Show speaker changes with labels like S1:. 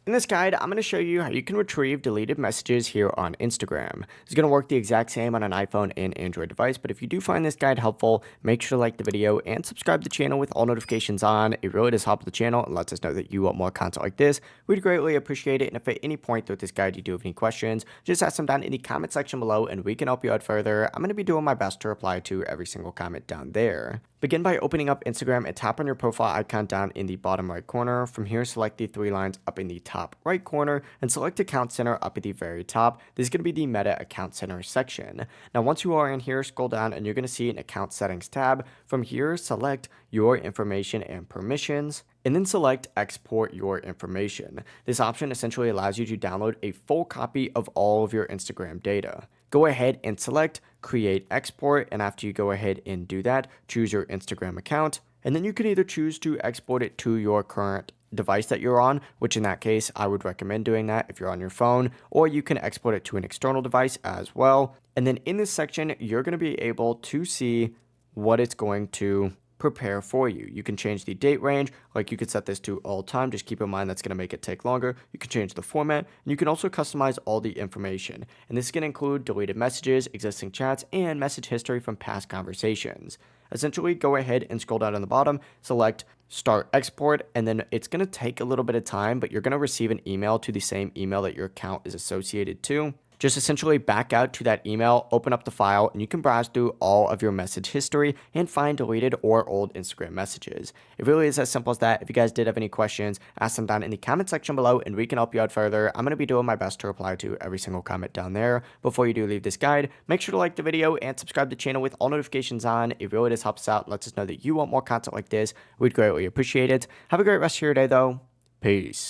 S1: In this guide, I'm going to show you how you can retrieve deleted messages here on Instagram. It's going to work the exact same on an iPhone and Android device, but if you do find this guide helpful, make sure to like the video and subscribe to the channel with all notifications on. It really does help the channel and lets us know that you want more content like this. We'd greatly appreciate it, and if at any point throughout this guide you do have any questions, just ask them down in the comment section below and we can help you out further. I'm going to be doing my best to reply to every single comment down there. Begin by opening up Instagram and tap on your profile icon down in the bottom right corner. From here, select the three lines up in the top right corner and select Account Center up at the very top. This is going to be the Meta Account Center section. Now, once you are in here, scroll down and you're going to see an Account Settings tab. From here, select Your Information and Permissions, and then select Export Your Information. This option essentially allows you to download a full copy of all of your Instagram data. Go ahead and select Create Export, and after you go ahead and do that, choose your Instagram account, and then you can either choose to export it to your current device that you're on, which in that case, I would recommend doing that if you're on your phone, or you can export it to an external device as well. And then in this section, you're going to be able to see what it's going to prepare for you. You can change the date range, like you could set this to all time. Just keep in mind that's going to make it take longer. You can change the format, and you can also customize all the information. And this can include deleted messages, existing chats, and message history from past conversations. Essentially, go ahead and scroll down on the bottom, select Start Export, and then it's going to take a little bit of time, but you're going to receive an email to the same email that your account is associated to. Just essentially back out to that email, open up the file, and you can browse through all of your message history and find deleted or old Instagram messages. It really is as simple as that. If you guys did have any questions, ask them down in the comment section below and we can help you out further. I'm going to be doing my best to reply to every single comment down there. Before you do leave this guide, make sure to like the video and subscribe to the channel with all notifications on. It really does help us out and lets us know that you want more content like this. We'd greatly appreciate it. Have a great rest of your day though. Peace.